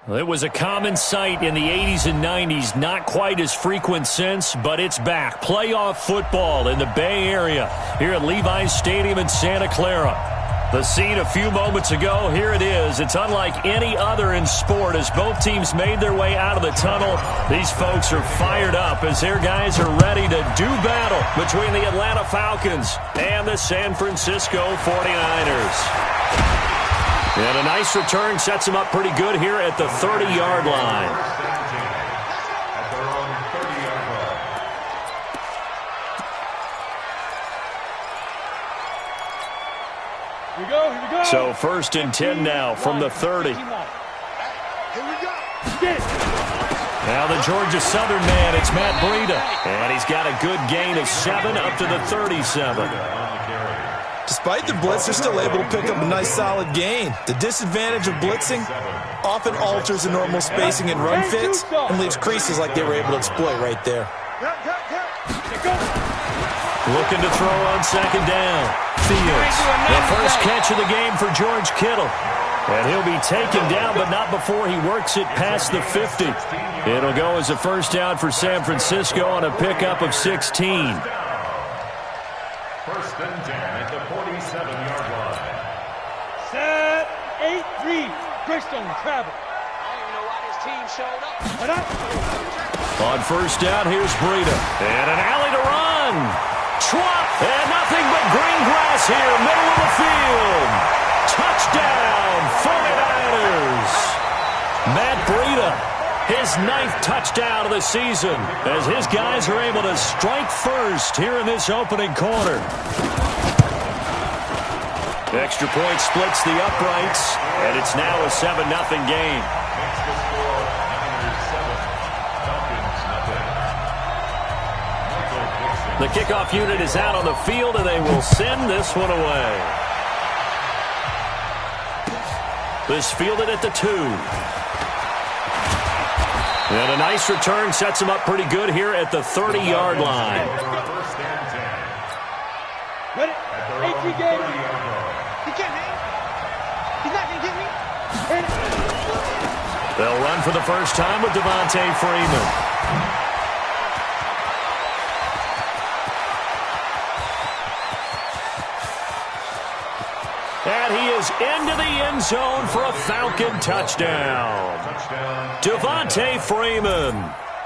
It was a common sight in the 80s and 90s, not quite as frequent since, but it's back. Playoff football in the Bay Area here at Levi's Stadium in Santa Clara. The scene a few moments ago, here it is. It's unlike any other in sport as both teams made their way out of the tunnel. These folks are fired up as their guys are ready to do battle between the Atlanta Falcons and the San Francisco 49ers. And a nice return sets them up pretty good here at the 30-yard line. Here we go. So 1st and 10 now from the 30. Here we go. Now the Georgia Southern man, it's Matt Breida. And he's got a good gain of 7 up to the 37. Despite the blitz, they're still able to pick up a nice solid gain. The disadvantage of blitzing often alters the normal spacing and run fits and leaves creases like they were able to exploit right there. Looking to throw on 2nd down. Fields, the first catch of the game for George Kittle. And he'll be taken down, but not before he works it past the 50. It'll go as a first down for San Francisco on a pickup of 16. 1st and 10 at the 47-yard line. Set, 8-3. Greystone travel. I don't even know why this team showed up. On 1st down, here's Breida. And an alley to run. Schwab, and nothing but green grass here, middle of the field. Touchdown, 49ers. Matt Breida, his 9th touchdown of the season, as his guys are able to strike first here in this opening quarter. Extra point splits the uprights, and it's now a 7-0 game. The kickoff unit is out on the field, and they will send this one away. This fielded at the 2. And a nice return sets him up pretty good here at the 30-yard line. Ready? 8-3 game. He can't hit. He's not going to get me. They'll run for the first time with Devontae Freeman. And he is into the end zone for a Falcon touchdown. Devontae Freeman,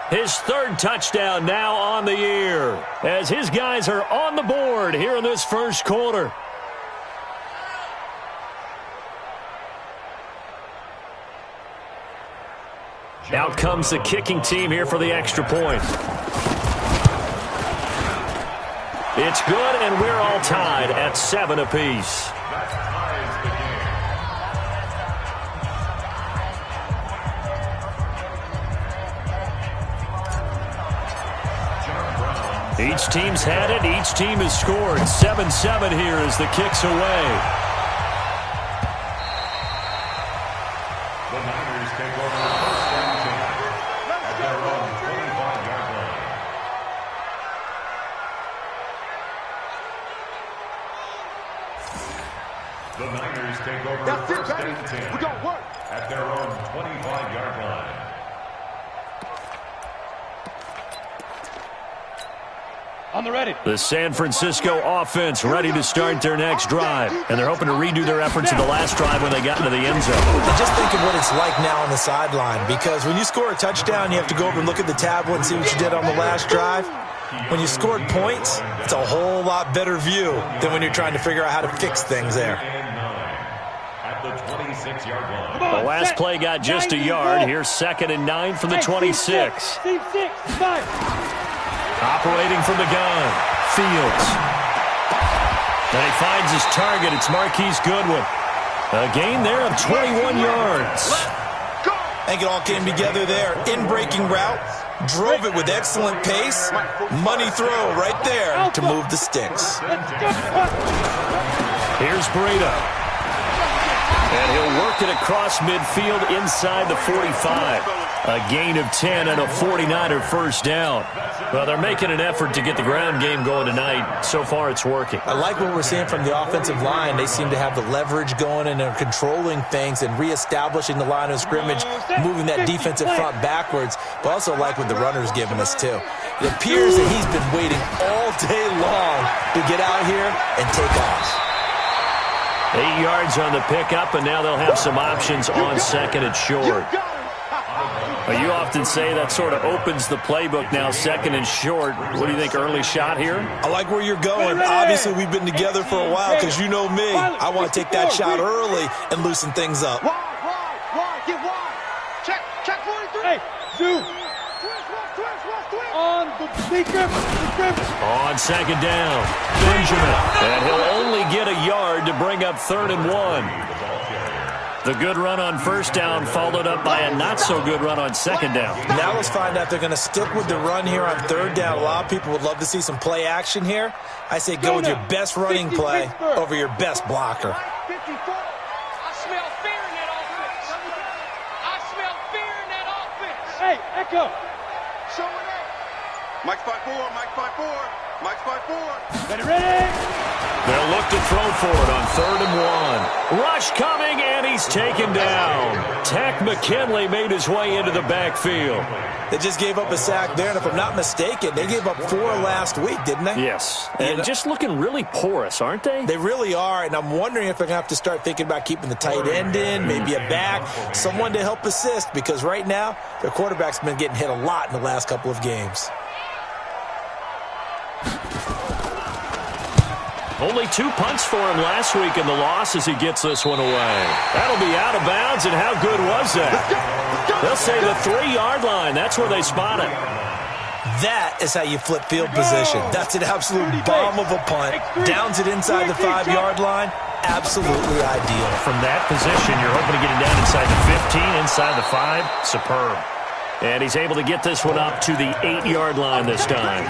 his 3rd touchdown now on the year, as his guys are on the board here in this first quarter. Out comes the kicking team here for the extra point. It's good, and we're all tied at 7 apiece. Each team's had it. Each team has scored. 7-7 here as the kick's away. The Niners take over 1st and 10 at their own 25-yard line. The Niners take over 1st and 10 We're gonna work at their own 25-yard line. On the ready. The San Francisco offense ready to start their next drive. And they're hoping to redo their efforts in the last drive when they got into the end zone. And just think of what it's like now on the sideline, because when you score a touchdown, you have to go over and look at the tablet and see what you did on the last drive. When you scored points, it's a whole lot better view than when you're trying to figure out how to fix things there. At the 26-yard line. The last play got just a yard. Here's 2nd and 9 from the 26. Team 6, 5. Operating from the gun, Fields. And he finds his target. It's Marquise Goodwin. A gain there of 21 yards. I think it all came together there. In-breaking route, drove it with excellent pace. Money throw right there to move the sticks. Here's Breida. And he'll work it across midfield inside the 45. A gain of 10 and a 49er first down. Well, they're making an effort to get the ground game going tonight. So far, it's working. I like what we're seeing from the offensive line. They seem to have the leverage going, and they're controlling things and reestablishing the line of scrimmage, moving that defensive front backwards, but also like what the runner's giving us, too. It appears that he's been waiting all day long to get out here and take off. 8 yards on the pickup, and now they'll have some options on second and short. Well, you often say that sort of opens the playbook now, second and short. What do you think, early shot here? I like where you're going. Obviously, we've been together for a while because you know me. I want to take that shot early and loosen things up. Wide, get wide. Check 43. Hey, shoot. On the secret. On second down, Benjamin. And he'll only get a yard to bring up 3rd and 1. The good run on first down followed up by a not-so-good run on second down. Now let's find out if they're going to stick with the run here on 3rd down. A lot of people would love to see some play action here. I say go with your best running play over your best blocker. I smell fear in that offense. I smell fear in that offense. Hey, Echo. Show it up. Mike 5-4, Mike 5-4, Mike 5-4. Ready? They'll look to throw for it on 3rd and 1. Rush coming, and he's taken down. Tack McKinley made his way into the backfield. They just gave up a sack there, and if I'm not mistaken, they gave up 4 last week, didn't they? Yes, and just looking really porous, aren't they? They really are, and I'm wondering if they're going to have to start thinking about keeping the tight end in, maybe a back, someone to help assist, because right now, their quarterback's been getting hit a lot in the last couple of games. Only 2 punts for him last week in the loss as he gets this one away. That'll be out of bounds, and how good was that? They'll say the 3-yard line. That's where they spot it. That is how you flip field position. That's an absolute bomb of a punt. Downs it inside the 5-yard line. Absolutely ideal. From that position, you're hoping to get it down inside the 15, inside the 5. Superb. And he's able to get this one up to the 8-yard line this time.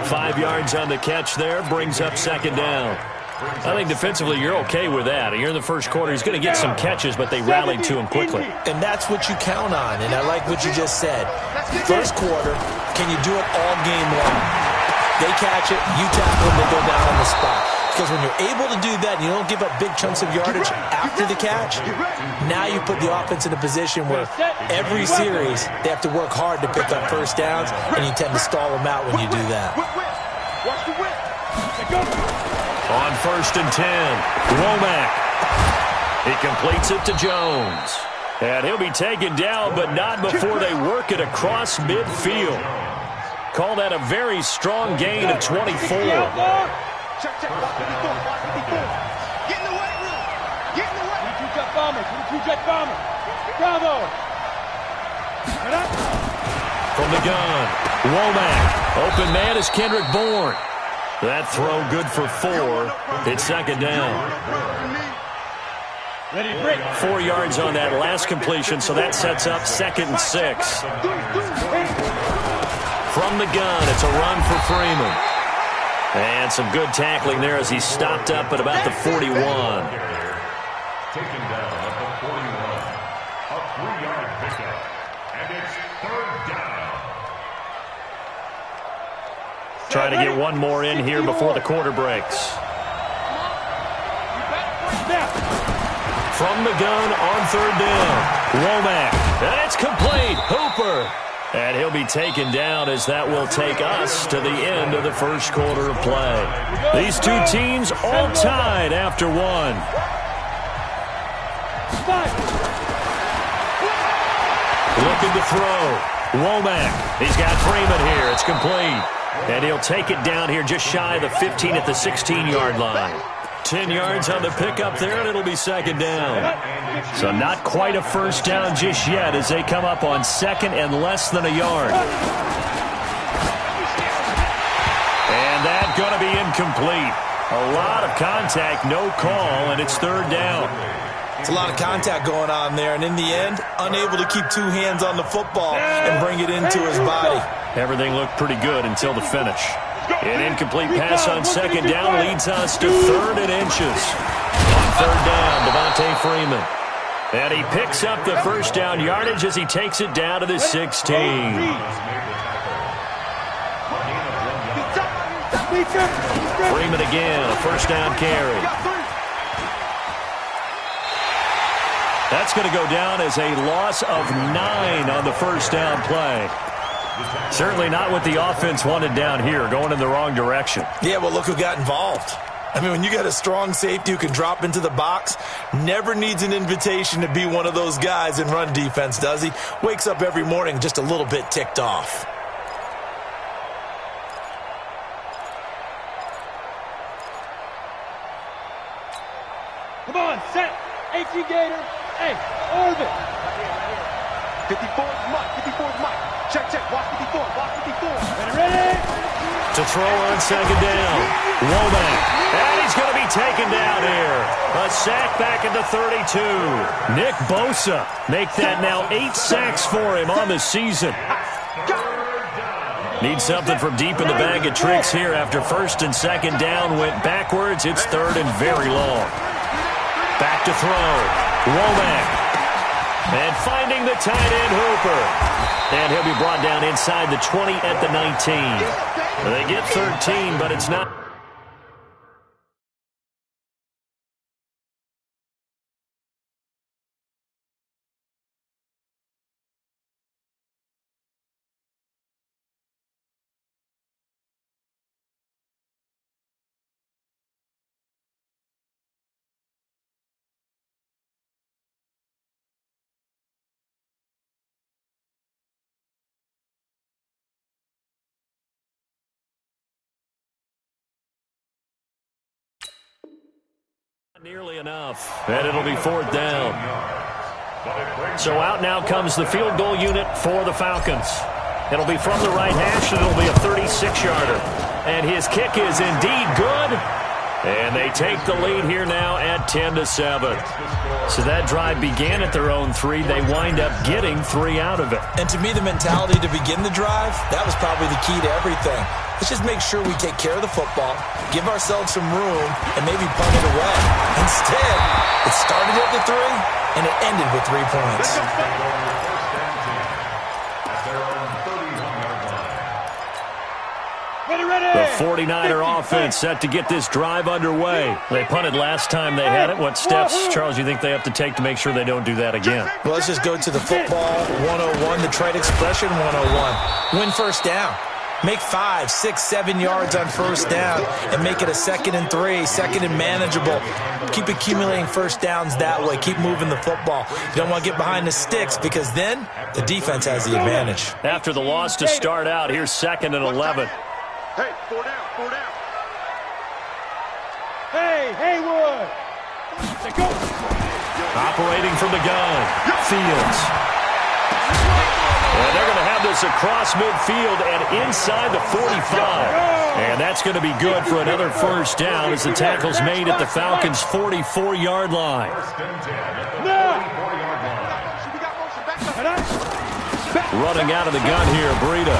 5 yards on the catch there, brings up second down. I think defensively you're okay with that. You're in the first quarter. He's going to get some catches, but they rallied to him quickly. And that's what you count on, and I like what you just said. First quarter, can you do it all game long? They catch it, you tackle them, they go down on the spot. Because when you're able to do that and you don't give up big chunks of yardage after the catch, now you put the offense in a position where every series they have to work hard to pick up first downs, and you tend to stall them out when you do that. On 1st and 10, Womack. He completes it to Jones. And he'll be taken down, but not before they work it across midfield. Call that a very strong gain of 24. Check. Get in the weight room. Get in the weight. 2-jet bomber. 2-jet bomber. Bravo. From the gun, Womack. Open man is Kendrick Bourne. That throw good for 4. It's second down. Ready, break. 4 yards on that last completion, so that sets up 2nd and 6. From the gun, it's a run for Freeman. And some good tackling there as he stopped up at about the 41. Taken down at the 41. A 3-yard pickup. And it's 3rd down. Trying to get one more in here before the quarter breaks. From the gun on 3rd down. Womack. And it's complete. Hooper. And he'll be taken down as that will take us to the end of the first quarter of play. These two teams all tied after 1. Looking to throw. Womack. He's got Freeman here. It's complete. And he'll take it down here just shy of the 15 at the 16-yard line. 10 yards on the pickup there, and it'll be second down. So not quite a first down just yet as they come up on 2nd and less than a yard. And that's going to be incomplete. A lot of contact, no call, and it's 3rd down. It's a lot of contact going on there, and in the end, unable to keep 2 hands on the football and bring it into his body. Everything looked pretty good until the finish. An incomplete pass on 2nd down leads us to 3rd and inches. On 3rd down, Devontae Freeman. And he picks up the first down yardage as he takes it down to the 16. Freeman again, a first down carry. That's going to go down as a loss of 9 on the first down play. Certainly not what the offense wanted down here, going in the wrong direction. Yeah, well, look who got involved. I mean, when you got a strong safety who can drop into the box, never needs an invitation to be one of those guys in run defense, does he? Wakes up every morning just a little bit ticked off. Come on, set. H.E. Gator. Hey, orbit. 54's Mike. 54's Mike. Check, check. Watch 54. Watch 54. Ready? To throw on second down. Womack. And he's going to be taken down here. A sack back at the 32. Nick Bosa make that now 8 sacks for him on the season. Needs something from deep in the bag of tricks here after first and second down went backwards. It's third and very long. Back to throw. Womack. And finding the tight end Hooper. And he'll be brought down inside the 20 at the 19. They get 13, but it's not. Nearly enough, and it'll be fourth down. So out now comes the field goal unit for the Falcons. It'll be from the right hash, and it'll be a 36-yarder. And his kick is indeed good. And they take the lead here now at 10-7. So that drive began at their own 3. They wind up getting 3 out of it. And to me, the mentality to begin the drive, that was probably the key to everything. Let's just make sure we take care of the football, give ourselves some room, and maybe punt it away. Instead, it started at the 3, and it ended with 3 points. The 49er offense set to get this drive underway. They punted last time they had it. What steps, Charles, you think they have to take to make sure they don't do that again? Well, let's just go to the football 101, the trade expression 101. Win first down. Make 5, 6, 7 yards on first down and make it a 2nd and 3, 2nd and manageable. Keep accumulating first downs that way. Keep moving the football. You don't want to get behind the sticks because then the defense has the advantage. After the loss to start out, here's 2nd and 11. Hey, 4 down, 4 down. Hey, Haywood. Go. Operating from the gun, Fields. And they're going to have this across midfield and inside the 45. And that's going to be good for another first down as the tackle's made at the Falcons' 44-yard line. Running out of the gun here, Breida.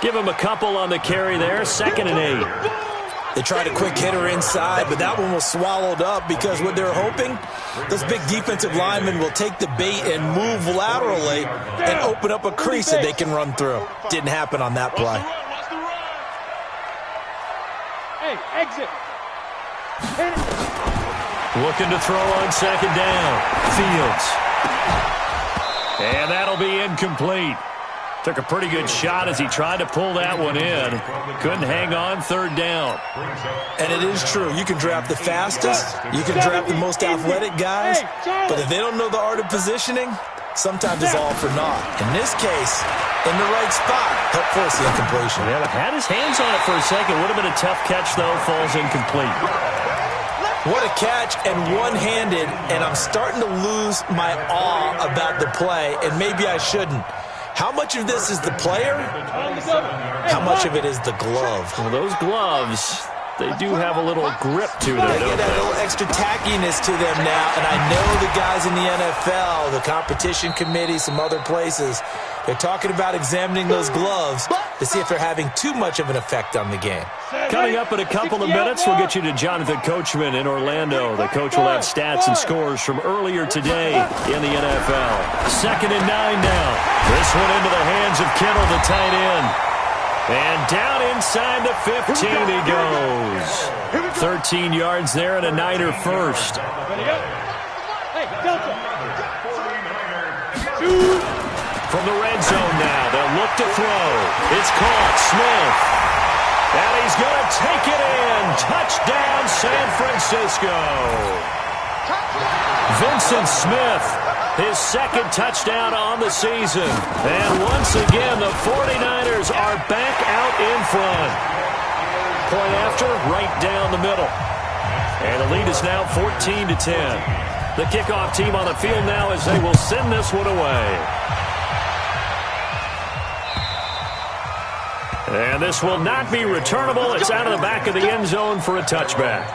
Give him a couple on the carry there, 2nd and 8. They tried a quick hitter inside, but that one was swallowed up because what they're hoping, those big defensive linemen will take the bait and move laterally and open up a crease that they can run through. Didn't happen on that play. Hey, exit. Looking to throw on 2nd down. Fields. And that'll be incomplete. Took a pretty good shot as he tried to pull that one in. Couldn't hang on, 3rd down. And it is true. You can draft the fastest. You can draft the most athletic guys. But if they don't know the art of positioning, sometimes it's all for naught. In this case, in the right spot, help force the incompletion. Yeah, had his hands on it for a second. Would have been a tough catch, though. Falls incomplete. What a catch, and one-handed. And I'm starting to lose my awe about the play, and maybe I shouldn't. How much of this is the player? How much of it is the glove? Well, those gloves, they do have a little grip to them, They get that little extra tackiness to them now, and I know the guys in the NFL, the competition committee, some other places, they're talking about examining those gloves, to see if they're having too much of an effect on the game. Coming up in a couple of minutes, we'll get you to Jonathan Coachman in Orlando. The coach will have stats and scores from earlier today in the NFL. 2nd and 9 now. This one into the hands of Kittle, the tight end. And down inside the 15 he goes. 13 yards there and a Niner first. From the red zone now, they'll look to throw. It's caught. Smith. And he's going to take it in. Touchdown, San Francisco. Vincent Smith, his 2nd touchdown on the season. And once again, the 49ers are back out in front. Point after, right down the middle. And the lead is now 14-10. The kickoff team on the field now as they will send this one away. And this will not be returnable. It's out of the back of the end zone for a touchback.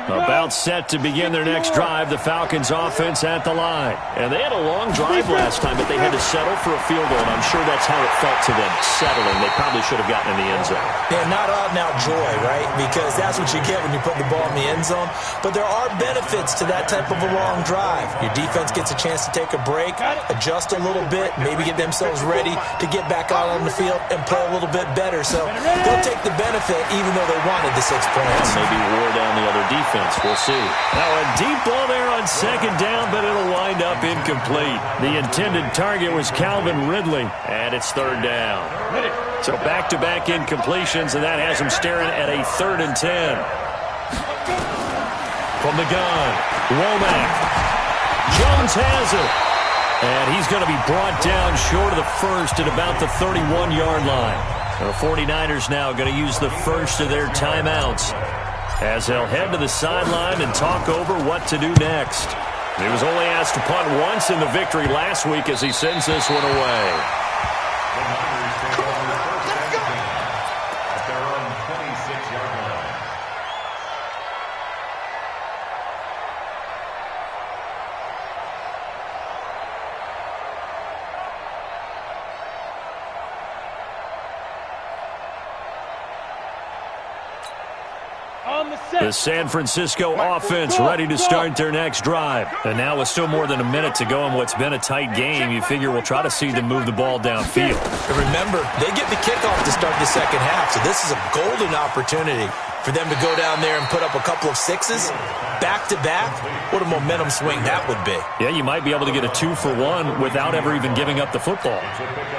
About set to begin their next drive, the Falcons offense at the line. And they had a long drive last time, but they had to settle for a field goal, and I'm sure that's how it felt to them, settling. They probably should have gotten in the end zone. Yeah, not out-and-out joy, right? Because that's what you get when you put the ball in the end zone. But there are benefits to that type of a long drive. Your defense gets a chance to take a break, adjust a little bit, maybe get themselves ready to get back out on the field and play a little bit better. So they'll take the benefit even though they wanted the 6 points. Maybe wore down the other defense. We'll see. Now a deep ball there on 2nd down, but it'll wind up incomplete. The intended target was Calvin Ridley, and it's 3rd down. So back-to-back incompletions, and that has him staring at a 3rd and 10. From the gun, Womack. Jones has it. And he's going to be brought down short of the first at about the 31-yard line. The 49ers now going to use the first of their timeouts as they'll head to the sideline and talk over what to do next. He was only asked to punt once in the victory last week as he sends this one away. The Niners take over 1st and 10 at their own 26-yard line. The San Francisco offense ready to start their next drive. And now with still more than a minute to go in what's been a tight game, you figure we'll try to see them move the ball downfield. And remember, they get the kickoff to start the 2nd half, so this is a golden opportunity for them to go down there and put up a couple of 6s back-to-back. What a momentum swing that would be. Yeah, you might be able to get a 2-for-1 without ever even giving up the football.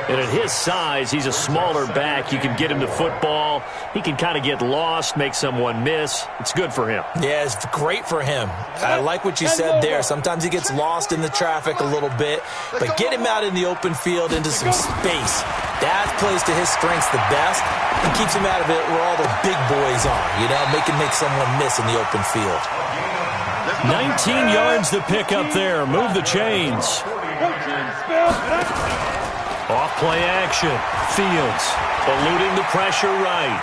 And at his size, he's a smaller back. You can get him to football. He can kind of get lost, make someone miss. It's good for him. Yeah, it's great for him. I like what you said there. Sometimes he gets lost in the traffic a little bit, but get him out in the open field into some space. That plays to his strengths the best and keeps him out of it where all the big boys are, you know, make someone miss in the open field. 19 yards to pick up there. Move the chains. Off play action. Fields eluding the pressure right.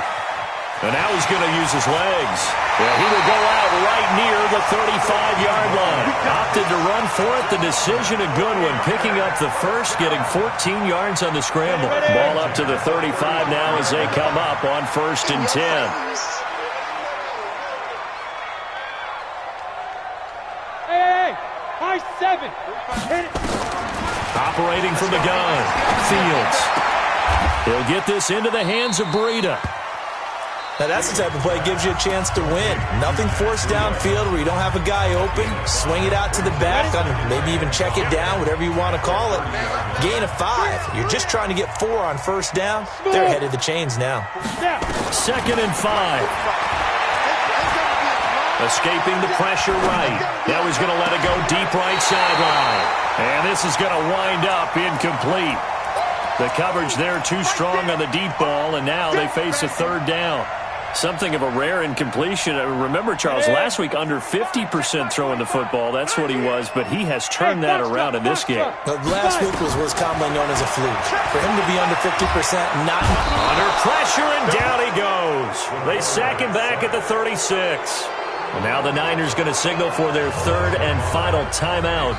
And now he's going to use his legs. Well, he will go out right near the 35-yard line. Opted to run for it. The decision a good one. Picking up the first, getting 14 yards on the scramble. Ball up to the 35 now as they come up on 1st and 10. Hey, high 7. Operating from the gun. Fields. He'll get this into the hands of Breida. Now, that's the type of play that gives you a chance to win. Nothing forced downfield where you don't have a guy open. Swing it out to the back, maybe even check it down, whatever you want to call it. Gain of 5. You're just trying to get 4 on 1st down. They're ahead of the chains now. 2nd and 5. Escaping the pressure right. Now he's going to let it go deep right sideline. And this is going to wind up incomplete. The coverage there too strong on the deep ball, and now they face a 3rd down. Something of a rare incompletion. Remember, Charles, last week under 50% throwing the football. That's what he was, but he has turned that around in this game. Last week was commonly known as a fluke. For him to be under 50%, not under pressure, and down he goes. They sack him back at the 36. And now the Niners going to signal for their third and final timeout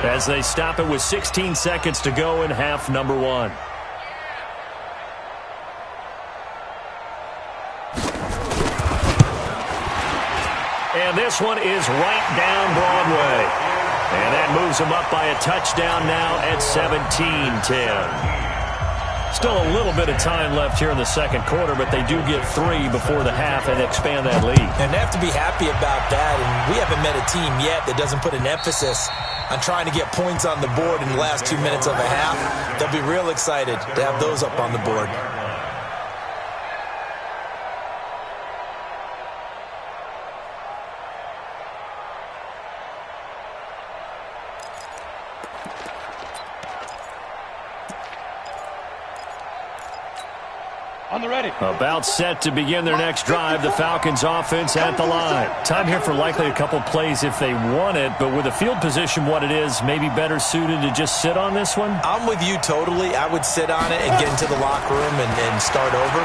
as they stop it with 16 seconds to go in half number 1. And this one is right down Broadway. And that moves them up by a touchdown now at 17-10. Still a little bit of time left here in the second quarter, but they do get 3 before the half and expand that lead. And they have to be happy about that. And we haven't met a team yet that doesn't put an emphasis on trying to get points on the board in the last 2 minutes of a half. They'll be real excited to have those up on the board. On the ready. About set to begin their next drive, the Falcons offense at the line. Time here for likely a couple plays if they want it, but with the field position what it is, maybe better suited to just sit on this one? I'm with you totally. I would sit on it and get into the locker room and start over.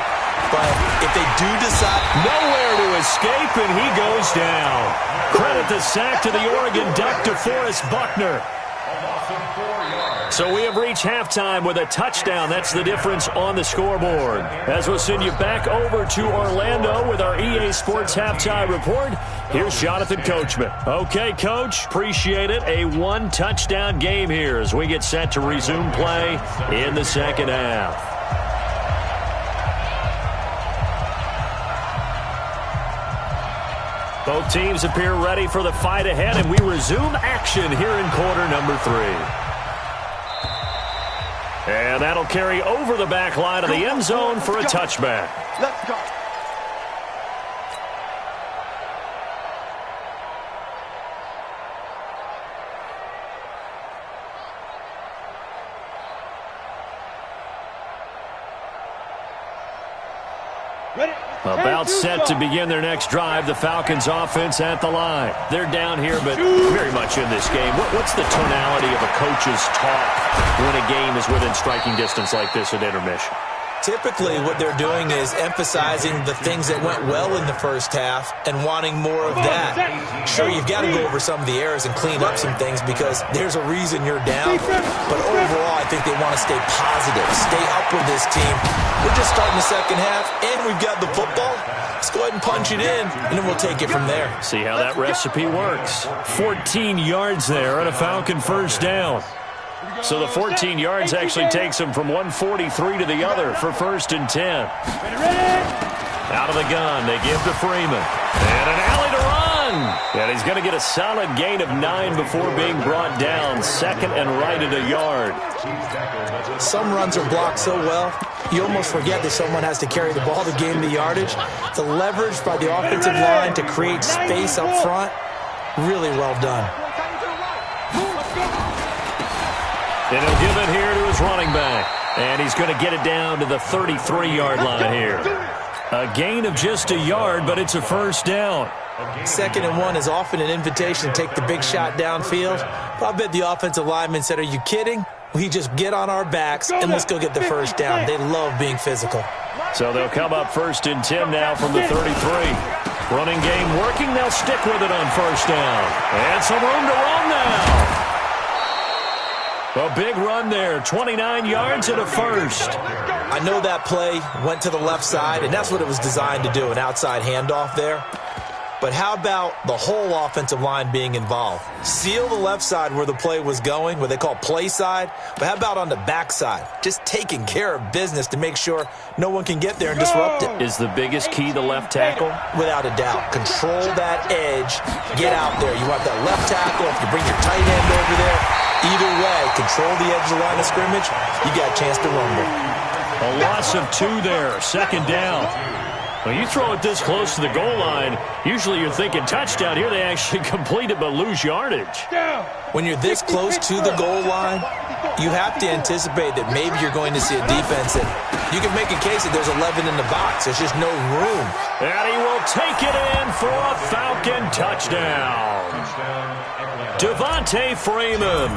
But if they do decide... Nowhere to escape, and he goes down. Credit the sack to the Oregon Duck, DeForest Buckner. So we have reached halftime with a touchdown. That's the difference on the scoreboard. As we'll send you back over to Orlando with our EA Sports Halftime Report, here's Jonathan Coachman. Okay, Coach, appreciate it. A one-touchdown game here as we get set to resume play in the second half. Both teams appear ready for the fight ahead, and we resume action here in quarter number 3. And that'll carry over the back line of the end zone for a touchback. Let's go. Ready? About set to begin their next drive, the Falcons offense at the line. They're down here, but very much in this game. What's the tonality of a coach's talk when a game is within striking distance like this at intermission? Typically, what they're doing is emphasizing the things that went well in the first half and wanting more of that. Sure, you've got to go over some of the errors and clean up some things because there's a reason you're down. But overall, I think they want to stay positive, stay up with this team. We're just starting the second half, and we've got the football. Let's go ahead and punch it in, and then we'll take it from there. See how that recipe works. 14 yards there and a Falcon first down. So the 14 yards actually takes him from 143 to the other for 1st and 10. Out of the gun, they give to Freeman. And an alley to run. And he's going to get a solid gain of 9 before being brought down. 2nd and right at a yard. Some runs are blocked so well, you almost forget that someone has to carry the ball to gain the yardage. The leverage by the offensive line to create space up front, really well done. And he'll give it here to his running back. And he's going to get it down to the 33-yard line here. A gain of just a yard, but it's a first down. 2nd and 1 is often an invitation to take the big shot downfield. But I bet the offensive lineman said, are you kidding? We just get on our backs and let's go get the first down. They love being physical. So they'll come up 1st and 10 now from the 33. Running game working. They'll stick with it on first down. And some room to run now. A big run there, 29 yards and a first. I know that play went to the left side, and that's what it was designed to do, an outside handoff there. But how about the whole offensive line being involved? Seal the left side where the play was going, what they call play side. But how about on the back side? Just taking care of business to make sure no one can get there and disrupt it. Is the biggest key the left tackle? Without a doubt. Control that edge. Get out there. You want that left tackle. If you bring your tight end over there, either way, control the edge of the line of scrimmage, you got a chance to rumble. A loss of 2 there, 2nd down. When you throw it this close to the goal line, usually you're thinking touchdown. Here they actually complete it but lose yardage. When you're this close to the goal line, you have to anticipate that maybe you're going to see a defense that you can make a case that there's 11 in the box. There's just no room. And he will take it in for a Falcon touchdown. Devontae Freeman.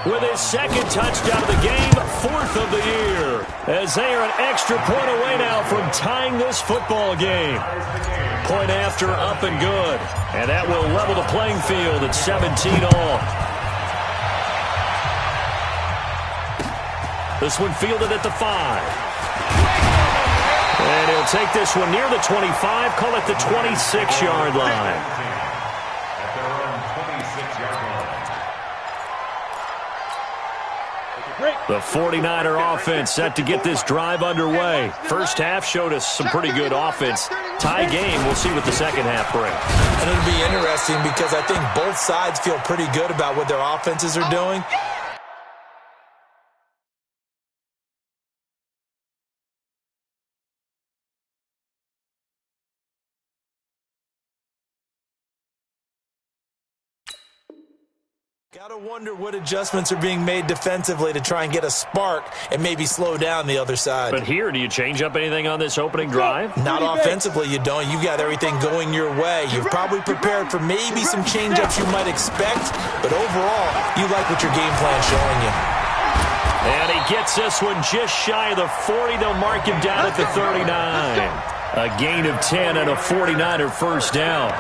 with his second touchdown of the game, 4th of the year. As they are an extra point away now from tying this football game. Point after, up and good. And that will level the playing field at 17 all. This one fielded at the 5. And he'll take this one near the 25, call it the 26-yard line. At their own 26-yard line. The 49er offense set to get this drive underway. First half showed us some pretty good offense. Tie game, we'll see what the second half brings. And it'll be interesting because I think both sides feel pretty good about what their offenses are doing. Gotta wonder what adjustments are being made defensively to try and get a spark and maybe slow down the other side. But here, do you change up anything on this opening drive? Not offensively, you don't. You've got everything going your way. You've probably prepared for maybe some change-ups you might expect, but overall, you like what your game plan's showing you. And he gets this one just shy of the 40. They'll mark him down at the 39. A gain of 10 and a 49er first down.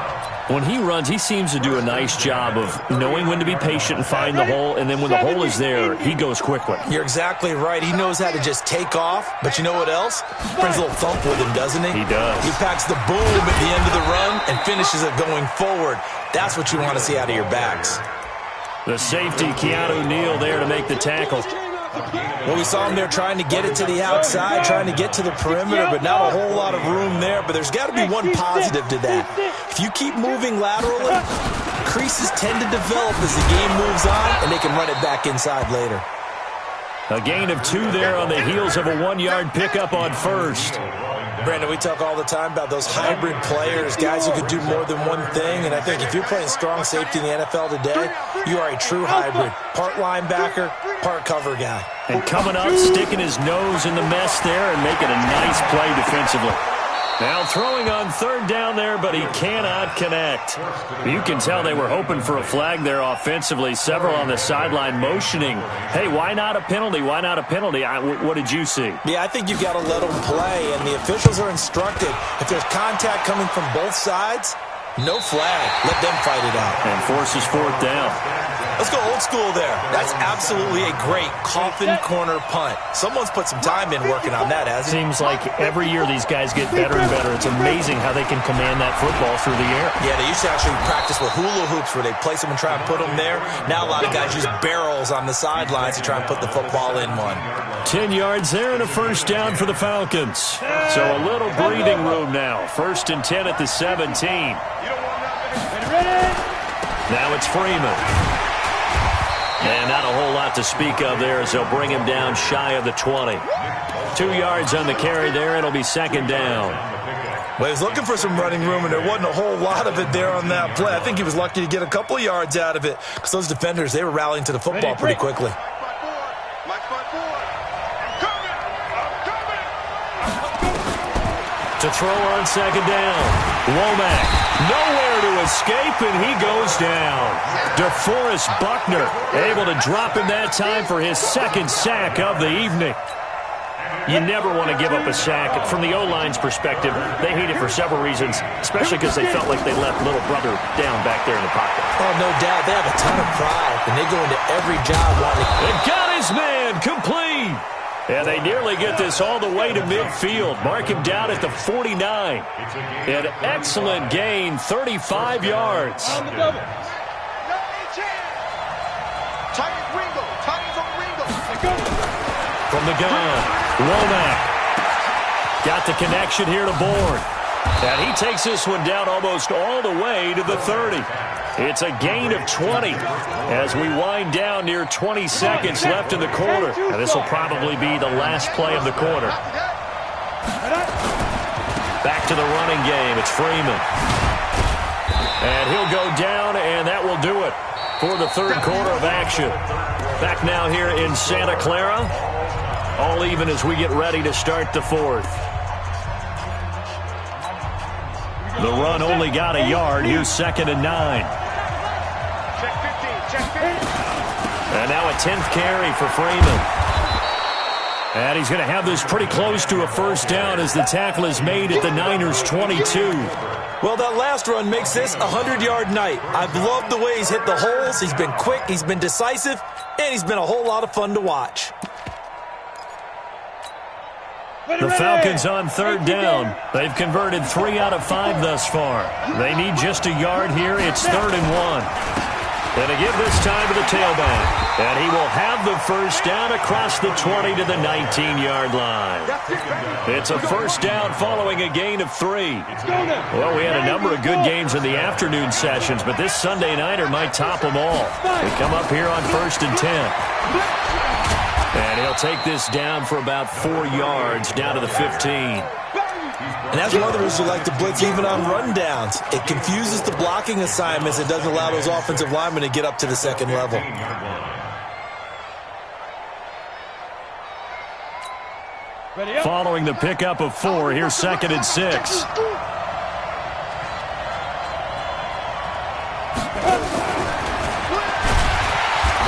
When he runs, he seems to do a nice job of knowing when to be patient and find the hole, and then when the hole is there, he goes quickly. You're exactly right. He knows how to just take off, but you know what else? Brings a little thump with him, doesn't he? He does. He packs the boom at the end of the run and finishes it going forward. That's what you want to see out of your backs. The safety, Keanu Neal, there to make the tackle. Well, we saw him there trying to get it to the outside, trying to get to the perimeter, but not a whole lot of room there. But there's got to be one positive to that. If you keep moving laterally, creases tend to develop as the game moves on, and they can run it back inside later. A gain of 2 there on the heels of a 1-yard pickup on first. Brandon, we talk all the time about those hybrid players, guys who could do more than one thing, and I think if you're playing strong safety in the NFL today, you are a true hybrid. Part linebacker, part cover guy. And coming up, sticking his nose in the mess there and making a nice play defensively. Now throwing on 3rd down there, but he cannot connect. You can tell they were hoping for a flag there offensively. Several on the sideline motioning, hey, why not a penalty? Why not a penalty? What did you see? Yeah, I think you've got to let them play, and the officials are instructed. If there's contact coming from both sides, no flag. Let them fight it out. And forces 4th down. Let's go old school there. That's absolutely a great coffin corner punt. Someone's put some time in working on that, hasn't it? Seems like every year these guys get better and better. It's amazing how they can command that football through the air. Yeah, they used to actually practice with hula hoops where they place them and try and put them there. Now a lot of guys use barrels on the sidelines to try and put the football in one. 10 yards there and a first down for the Falcons. So a little breathing room now. 1st and 10 at the 17. Now it's Freeman. And not a whole lot to speak of there as they'll bring him down shy of the 20. 2 yards on the carry there. It'll be 2nd down. Well, he was looking for some running room, and there wasn't a whole lot of it there on that play. I think he was lucky to get a couple of yards out of it because those defenders, they were rallying to the football pretty quickly. To throw on 2nd down. Womack nowhere to escape, and he goes down. DeForest Buckner able to drop him that time for his 2nd sack of the evening. You never want to give up a sack. From the O-line's perspective, they hate it for several reasons, especially because they felt like they left little brother down back there in the pocket. Oh, no doubt. They have a ton of pride, and they go into every job wanting to... And got his man complete. And they nearly get this all the way to midfield. Mark him down at the 49. An excellent gain, 35 yards. From the gun, Womack got the connection here to Bourne. And he takes this one down almost all the way to the 30. It's a gain of 20 as we wind down near 20 seconds left in the quarter. And this will probably be the last play of the quarter. Back to the running game. It's Freeman. And he'll go down, and that will do it for the 3rd quarter of action. Back now here in Santa Clara. All even as we get ready to start the 4th. The run only got a yard. Here's 2nd and 9. And now a 10th carry for Freeman. And he's going to have this pretty close to a first down as the tackle is made at the Niners' 22. Well, that last run makes this a 100-yard night. I've loved the way he's hit the holes. He's been quick, he's been decisive, and he's been a whole lot of fun to watch. The Falcons on third down. They've converted 3 out of 5 thus far. They need just a yard here. It's 3rd and 1. And to give this time to the tailback. And he will have the first down across the 20 to the 19-yard line. It's a first down following a gain of 3. Well, we had a number of good games in the afternoon sessions, but this Sunday nighter might top them all. We come up here on 1st and 10. And he'll take this down for about 4 yards down to the 15. And that's one of the reasons we like to blitz even on rundowns. It confuses the blocking assignments. It doesn't allow those offensive linemen to get up to the second level. Following the pickup of 4, here's 2nd and 6.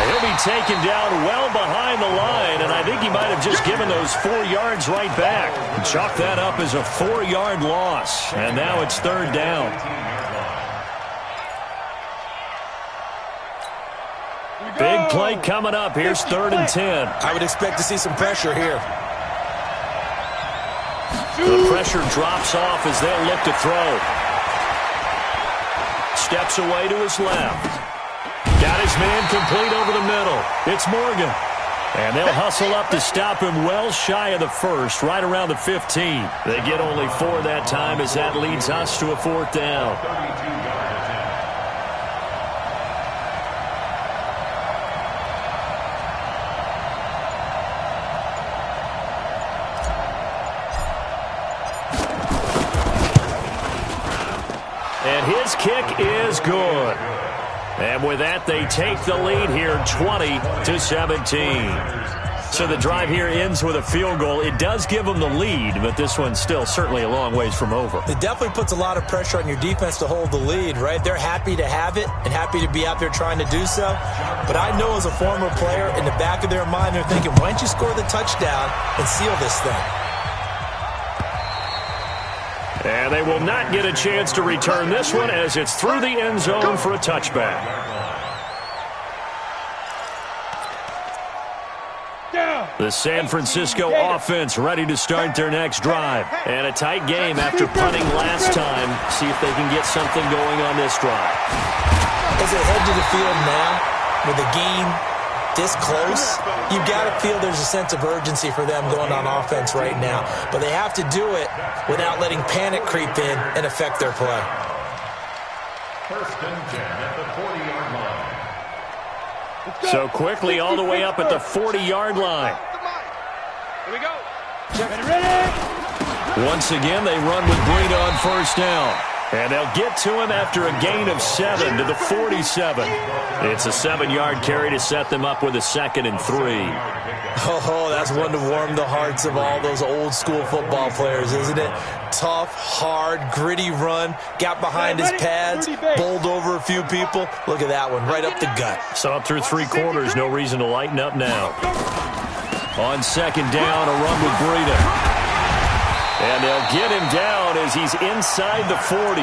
He'll be taken down well behind the line, and I think he might have just given those 4 yards right back. Chalk that up as a 4-yard loss, and now it's 3rd down. Big play coming up. Here's 3rd and 10. I would expect to see some pressure here. The pressure drops off as they'll look to throw. Steps away to his left. Got his man complete over the middle. It's Morgan. And they'll hustle up to stop him well shy of the first, right around the 15. They get only 4 that time as that leads us to a 4th down. And his kick is good. And with that, they take the lead here 20-17. So the drive here ends with a field goal. It does give them the lead, but this one's still certainly a long ways from over. It definitely puts a lot of pressure on your defense to hold the lead, right? They're happy to have it and happy to be out there trying to do so. But I know as a former player, in the back of their mind, they're thinking, why don't you score the touchdown and seal this thing? And they will not get a chance to return this one as it's through the end zone for a touchback. The San Francisco offense ready to start their next drive. And a tight game after punting last time. See if they can get something going on this drive. As they head to the field now, with a game this close, you've got to feel there's a sense of urgency for them going on offense right now. But they have to do it without letting panic creep in and affect their play. 1st and 10 at the 40-yard line. So quickly all the way up at the 40-yard line. Here we go. Ready? Once again, they run with Breida on 1st down. And they'll get to him after a gain of 7 to the 47. It's a 7-yard carry to set them up with a 2nd and 3. Oh, that's one to warm the hearts of all those old-school football players, isn't it? Tough, hard, gritty run. Got behind his pads, bowled over a few people. Look at that one, right up the gut. So up through 3 quarters, no reason to lighten up now. On 2nd down, a run with Breida. And they'll get him down as he's inside the 40.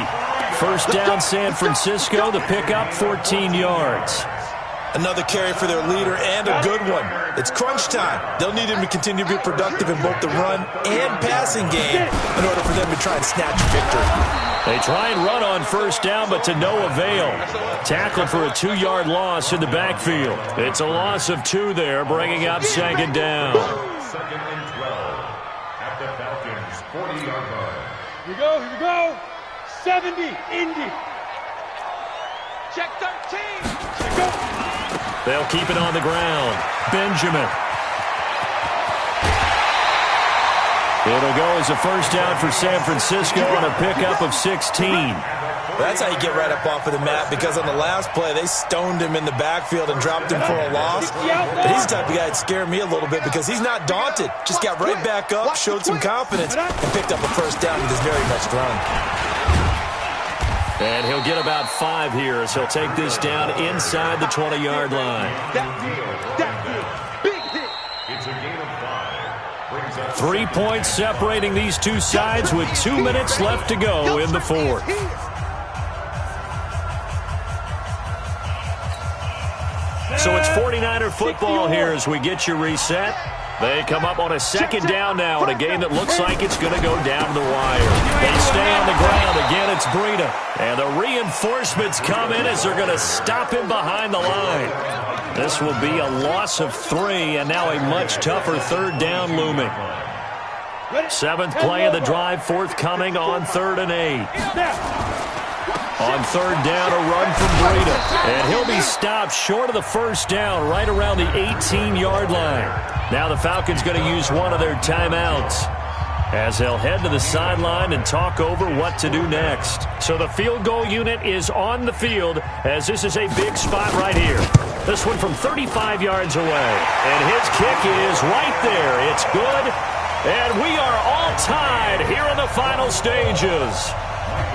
1st down, San Francisco. The pickup, 14 yards. Another carry for their leader and a good one. It's crunch time. They'll need him to continue to be productive in both the run and passing game in order for them to try and snatch a victory. They try and run on 1st down, but to no avail. Tackled for a 2-yard loss in the backfield. It's a loss of 2 there, bringing up 2nd down. 2nd and 12 at the Falcons' 40-yard line. Here we go. 70, Indy. Check 13. Go. They'll keep it on the ground. Benjamin. It'll go as a 1st down for San Francisco on a pickup of 16. That's how you get right up off of the mat, because on the last play, they stoned him in the backfield and dropped him for a loss. But he's the type of guy that scared me a little bit because he's not daunted. Just got right back up, showed some confidence, and picked up a 1st down with his very best run. And he'll get about 5 here as he'll take this down inside the 20-yard line. Big hit. It's a gain of 5. Brings up 3 points separating these two sides with 2 minutes left to go in the fourth. So it's 49er football here as we get you reset. They come up on a second down now in a game that looks like it's going to go down the wire. They stay on the ground. Again, it's Breida. And the reinforcements come in as they're going to stop him behind the line. This will be a loss of 3, and now a much tougher third down looming. 7th play of the drive forthcoming on 3rd and 8. On 3rd down, a run from Breida. And he'll be stopped short of the first down right around the 18-yard line. Now the Falcons going to use one of their timeouts as they'll head to the sideline and talk over what to do next. So the field goal unit is on the field as this is a big spot right here. This one from 35 yards away. And his kick is right there. It's good. And we are all tied here in the final stages.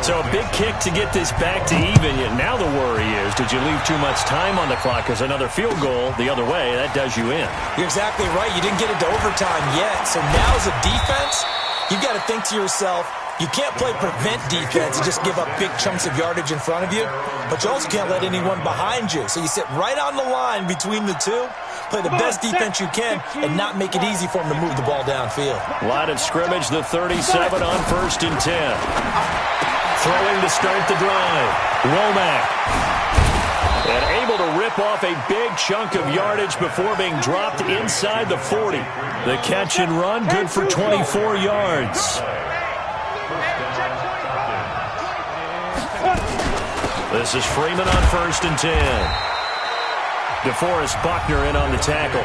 So a big kick to get this back to even. Yet now the worry is, did you leave too much time on the clock? Because another field goal the other way, that does you in. You're exactly right. You didn't get it to overtime yet. So now as a defense, you've got to think to yourself, you can't play prevent defense and just give up big chunks of yardage in front of you. But you also can't let anyone behind you. So you sit right on the line between the two, play the best defense you can, and not make it easy for them to move the ball downfield. Line of scrimmage, the 37 on 1st and 10. Throwing to start the drive. Womack. And able to rip off a big chunk of yardage before being dropped inside the 40. The catch and run, good for 24 yards. This is Freeman on 1st and 10. DeForest Buckner in on the tackle.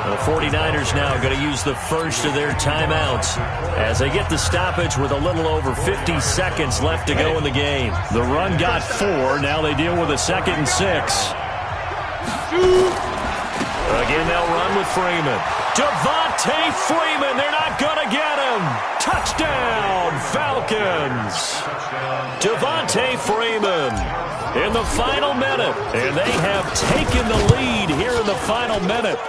The 49ers now going to use the first of their timeouts as they get the stoppage with a little over 50 seconds left to go in the game. The run got 4. Now they deal with a 2nd and 6. Again, they'll run with Freeman. Devontae Freeman, they're not going to get him. Touchdown, Falcons. Devontae Freeman in the final minute, and they have taken the lead here in the final minute.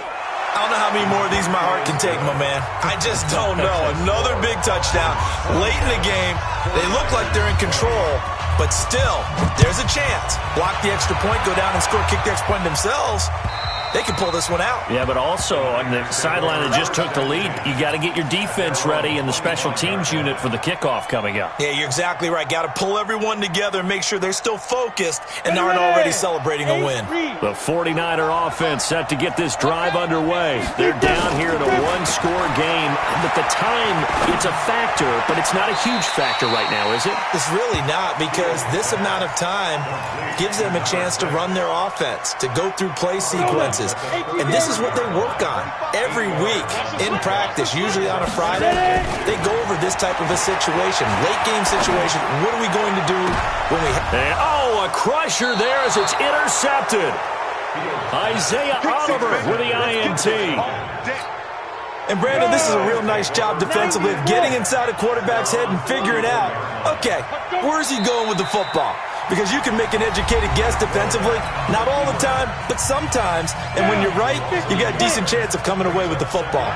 I don't know how many more of these my heart can take, my man. I just don't know. Another big touchdown. Late in the game, they look like they're in control, but still, there's a chance. Block the extra point, go down and score, kick the extra point themselves. They can pull this one out. Yeah, but also on the sideline that just took the lead, you got to get your defense ready and the special teams unit for the kickoff coming up. Yeah, you're exactly right. Got to pull everyone together and make sure they're still focused and aren't already celebrating a win. The 49er offense set to get this drive underway. They're down here in a one-score game, but the time, it's a factor, but it's not a huge factor right now, is it? It's really not, because this amount of time gives them a chance to run their offense, to go through play sequences. And this is what they work on every week in practice, usually on a Friday. They go over this type of a situation, late game situation. What are we going to do when we a crusher there as it's intercepted. Isaiah Oliver with the INT. And Brandon, this is a real nice job defensively of getting inside a quarterback's head and figuring out, okay, where's he going with the football? Because you can make an educated guess defensively, not all the time, but sometimes. And when you're right, you got a decent chance of coming away with the football.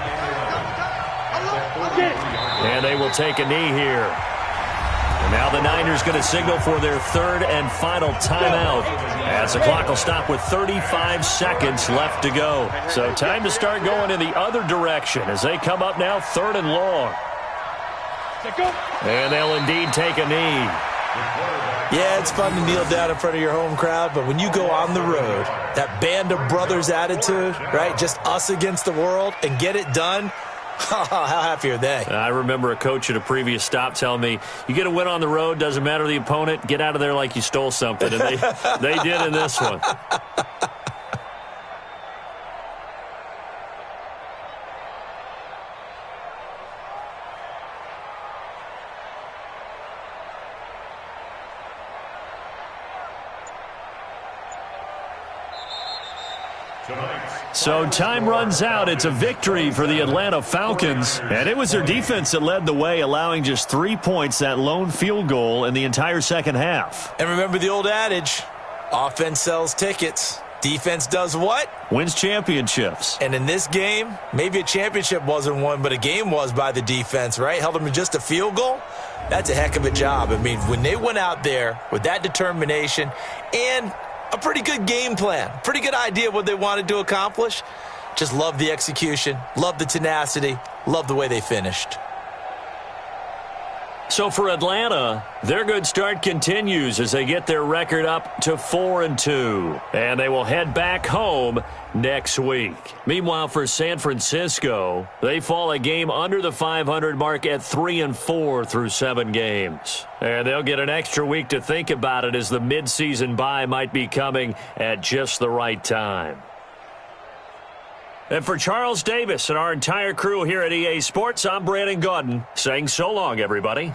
And they will take a knee here. And now the Niners going to signal for their 3rd and final timeout as the clock will stop with 35 seconds left to go. So time to start going in the other direction as they come up now 3rd and long. And they'll indeed take a knee. Yeah, it's fun to kneel down in front of your home crowd, but when you go on the road, that band of brothers attitude, right, just us against the world, and get it done, how happy are they? I remember a coach at a previous stop telling me, you get a win on the road, doesn't matter the opponent, get out of there like you stole something, and they did in this one. So time runs out. It's a victory for the Atlanta Falcons. And it was their defense that led the way, allowing just 3 points, that lone field goal in the entire second half. And remember the old adage, offense sells tickets. Defense does what? Wins championships. And in this game, maybe a championship wasn't won, but a game was by the defense, right? Held them to just a field goal. That's a heck of a job. I mean, when they went out there with that determination and a pretty good game plan, pretty good idea of what they wanted to accomplish, just love the execution, love the tenacity, love the way they finished. So for Atlanta, their good start continues as they get their record up to 4-2. And they will head back home next week. Meanwhile, for San Francisco, they fall a game under the 500 mark at 3-4 through 7 games. And they'll get an extra week to think about it as the midseason bye might be coming at just the right time. And for Charles Davis and our entire crew here at EA Sports, I'm Brandon Gaudin saying so long, everybody.